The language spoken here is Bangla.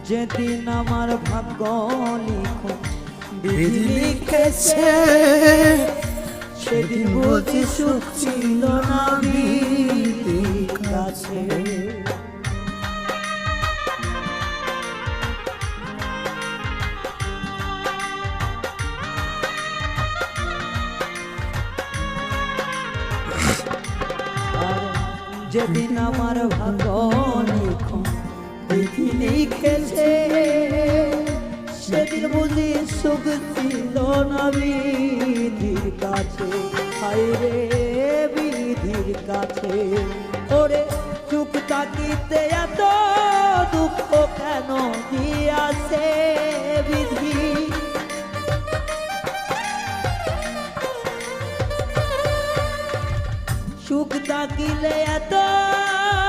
যেদিন আমার ভাগ্য বিধি লিখেছে সেদিন বুঝি সুখ ছিল না বিধির কাছে। যেদিন আমার ভাগ্য বিধি লিখেছে সেদিন বুঝি সুখ ছিল না বিধির কাছে। হায় রে বিধির কাছে ওরে সুখ থাকিতে এত দুঃখ কেন দিয়াছে বিধি। সুখ থাকিলে এত